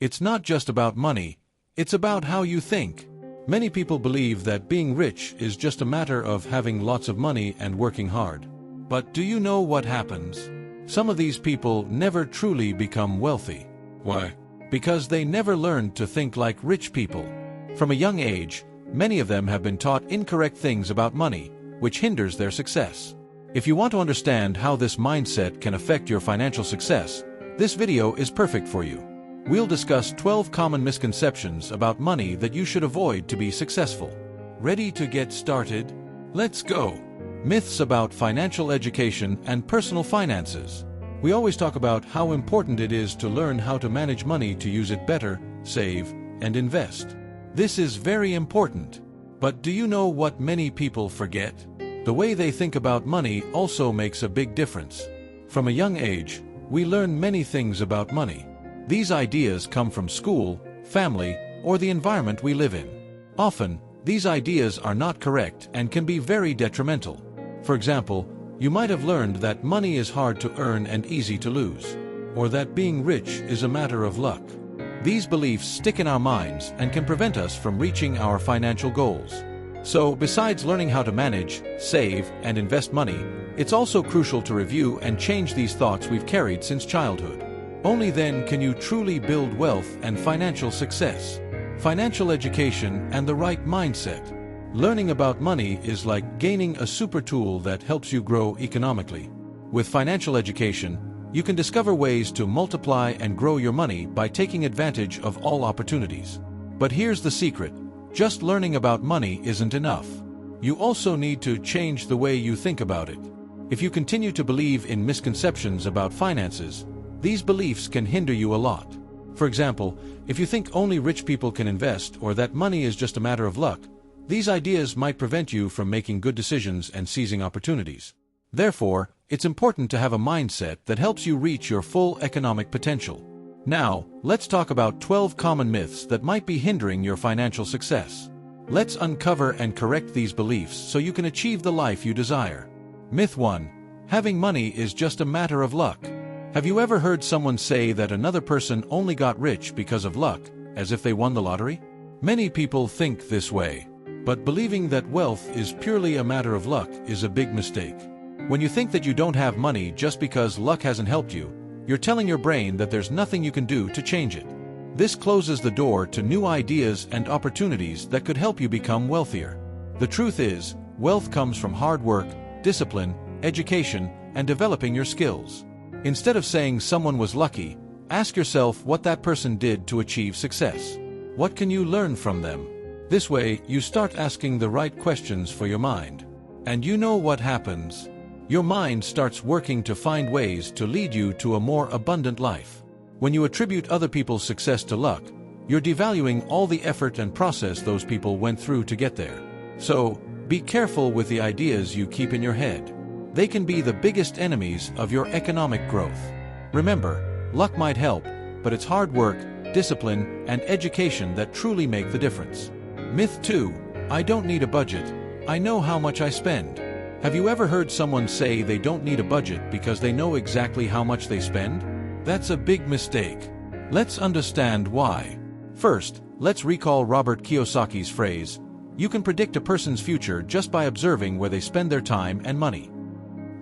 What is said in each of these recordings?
It's not just about money, it's about how you think. Many people believe that being rich is just a matter of having lots of money and working hard. But do you know what happens? Some of these people never truly become wealthy. Why? Because they never learned to think like rich people. From a young age, many of them have been taught incorrect things about money, which hinders their success. If you want to understand how this mindset can affect your financial success, this video is perfect for you. We'll discuss 12 common misconceptions about money that you should avoid to be successful. Ready to get started? Let's go! Myths about financial education and personal finances. We always talk about how important it is to learn how to manage money to use it better, save, and invest. This is very important. But do you know what many people forget? The way they think about money also makes a big difference. From a young age, we learn many things about money. These ideas come from school, family, or the environment we live in. Often, these ideas are not correct and can be very detrimental. For example, you might have learned that money is hard to earn and easy to lose, or that being rich is a matter of luck. These beliefs stick in our minds and can prevent us from reaching our financial goals. So, besides learning how to manage, save, and invest money, it's also crucial to review and change these thoughts we've carried since childhood. Only then can you truly build wealth and financial success. Financial education and the right mindset. Learning about money is like gaining a super tool that helps you grow economically. With financial education, you can discover ways to multiply and grow your money by taking advantage of all opportunities. But here's the secret: just learning about money isn't enough. You also need to change the way you think about it. If you continue to believe in misconceptions about finances, these beliefs can hinder you a lot. For example, if you think only rich people can invest or that money is just a matter of luck, these ideas might prevent you from making good decisions and seizing opportunities. Therefore, it's important to have a mindset that helps you reach your full economic potential. Now, let's talk about 12 common myths that might be hindering your financial success. Let's uncover and correct these beliefs so you can achieve the life you desire. Myth 1. Having money is just a matter of luck. Have you ever heard someone say that another person only got rich because of luck, as if they won the lottery? Many people think this way. But believing that wealth is purely a matter of luck is a big mistake. When you think that you don't have money just because luck hasn't helped you, you're telling your brain that there's nothing you can do to change it. This closes the door to new ideas and opportunities that could help you become wealthier. The truth is, wealth comes from hard work, discipline, education, and developing your skills. Instead of saying someone was lucky, ask yourself what that person did to achieve success. What can you learn from them? This way, you start asking the right questions for your mind. And you know what happens? Your mind starts working to find ways to lead you to a more abundant life. When you attribute other people's success to luck, you're devaluing all the effort and process those people went through to get there. So, be careful with the ideas you keep in your head. They can be the biggest enemies of your economic growth. Remember, luck might help, but it's hard work, discipline, and education that truly make the difference. Myth 2. I don't need a budget. I know how much I spend. Have you ever heard someone say they don't need a budget because they know exactly how much they spend? That's a big mistake. Let's understand why. First, let's recall Robert Kiyosaki's phrase, "You can predict a person's future just by observing where they spend their time and money."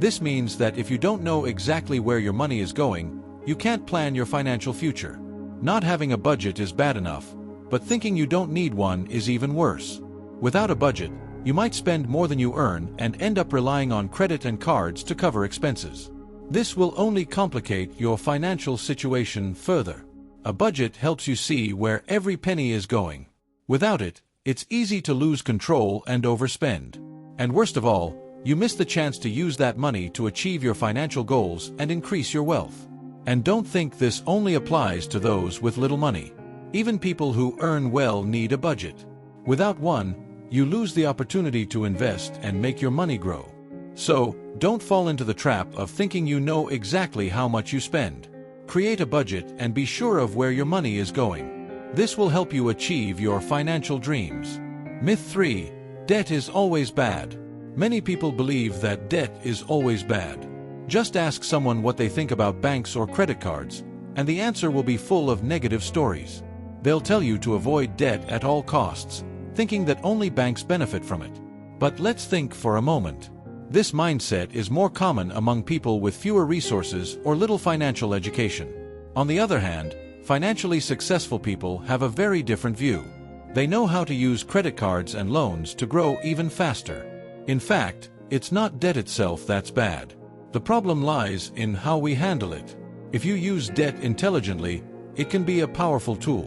This means that if you don't know exactly where your money is going, you can't plan your financial future. Not having a budget is bad enough, but thinking you don't need one is even worse. Without a budget, you might spend more than you earn and end up relying on credit and cards to cover expenses. This will only complicate your financial situation further. A budget helps you see where every penny is going. Without it, it's easy to lose control and overspend. And worst of all, you miss the chance to use that money to achieve your financial goals and increase your wealth. And don't think this only applies to those with little money. Even people who earn well need a budget. Without one, you lose the opportunity to invest and make your money grow. So, don't fall into the trap of thinking you know exactly how much you spend. Create a budget and be sure of where your money is going. This will help you achieve your financial dreams. Myth 3. Debt is always bad. Many people believe that debt is always bad. Just ask someone what they think about banks or credit cards, And the answer will be full of negative stories. They'll tell you to avoid debt at all costs, thinking that only banks benefit from it. But let's think for a moment. This mindset is more common among people with fewer resources or little financial education. On the other hand, financially successful people have a very different view. They know how to use credit cards and loans to grow even faster. In fact, it's not debt itself that's bad. The problem lies in how we handle it. If you use debt intelligently, it can be a powerful tool.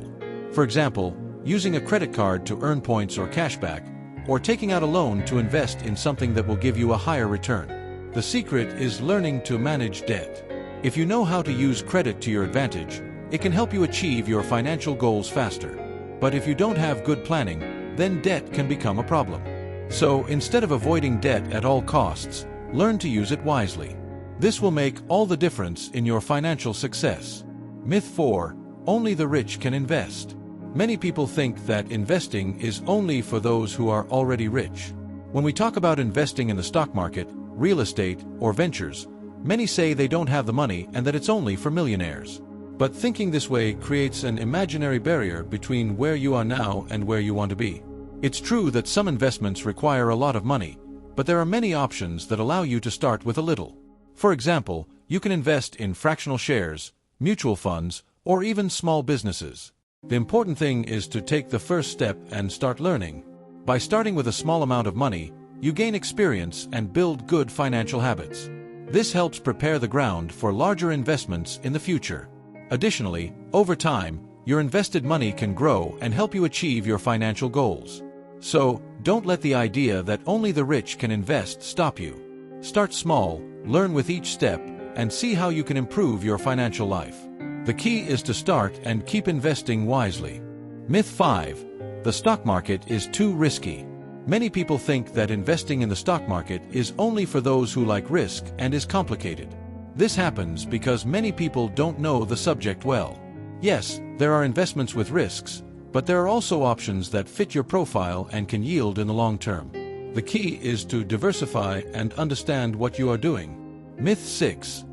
For example, using a credit card to earn points or cashback, or taking out a loan to invest in something that will give you a higher return. The secret is learning to manage debt. If you know how to use credit to your advantage, it can help you achieve your financial goals faster. But if you don't have good planning, then debt can become a problem. So instead of avoiding debt at all costs, learn to use it wisely. This will make all the difference in your financial success. Myth 4: only the rich can invest. Many people think that investing is only for those who are already rich. When we talk about investing in the stock market, real estate, or ventures, many say they don't have the money and that it's only for millionaires. But thinking this way creates an imaginary barrier between where you are now and where you want to be. It's true that some investments require a lot of money, but there are many options that allow you to start with a little. For example, you can invest in fractional shares, mutual funds, or even small businesses. The important thing is to take the first step and start learning. By starting with a small amount of money, you gain experience and build good financial habits. This helps prepare the ground for larger investments in the future. Additionally, over time, your invested money can grow and help you achieve your financial goals. So, don't let the idea that only the rich can invest stop you. Start small, learn with each step, and see how you can improve your financial life. The key is to start and keep investing wisely. Myth 5: the stock market is too risky. Many people think that investing in the stock market is only for those who like risk and is complicated. This happens because many people don't know the subject well. Yes, there are investments with risks, but there are also options that fit your profile and can yield in the long term. The key is to diversify and understand what you are doing. Myth 6: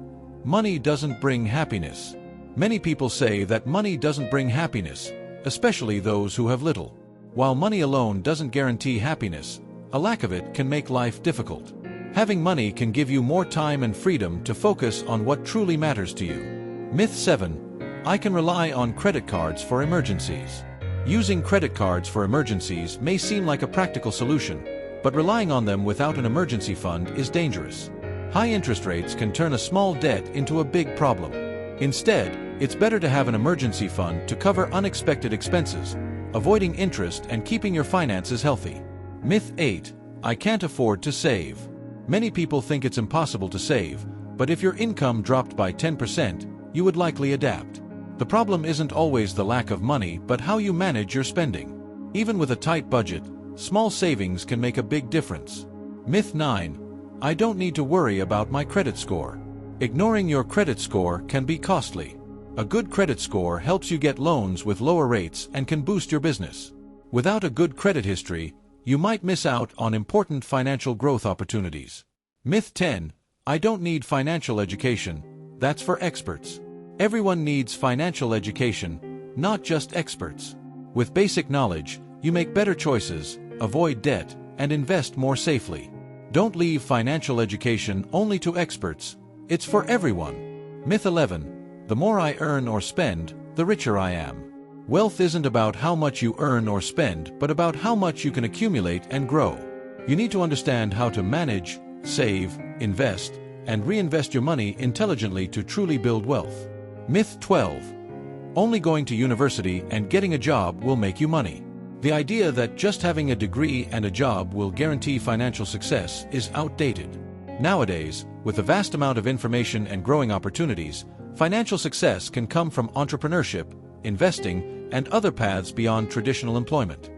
money doesn't bring happiness. Many people say that money doesn't bring happiness, especially those who have little. While money alone doesn't guarantee happiness, a lack of it can make life difficult. Having money can give you more time and freedom to focus on what truly matters to you. Myth 7: I can rely on credit cards for emergencies. Using credit cards for emergencies may seem like a practical solution, but relying on them without an emergency fund is dangerous. High interest rates can turn a small debt into a big problem. Instead, it's better to have an emergency fund to cover unexpected expenses, avoiding interest and keeping your finances healthy. Myth 8: I can't afford to save. Many people think it's impossible to save, but if your income dropped by 10%, you would likely adapt. The problem isn't always the lack of money, but how you manage your spending. Even with a tight budget, small savings can make a big difference. Myth 9: I don't need to worry about my credit score. Ignoring your credit score can be costly. A good credit score helps you get loans with lower rates and can boost your business. Without a good credit history, you might miss out on important financial growth opportunities. Myth 10: I don't need financial education. That's for experts. Everyone needs financial education, not just experts. With basic knowledge, you make better choices, avoid debt, and invest more safely. Don't leave financial education only to experts. It's for everyone. Myth 11: the more I earn or spend, the richer I am. Wealth isn't about how much you earn or spend, but about how much you can accumulate and grow. You need to understand how to manage, save, invest, and reinvest your money intelligently to truly build wealth. Myth 12: only going to university and getting a job will make you money. The idea that just having a degree and a job will guarantee financial success is outdated. Nowadays, with a vast amount of information and growing opportunities, financial success can come from entrepreneurship, investing, and other paths beyond traditional employment.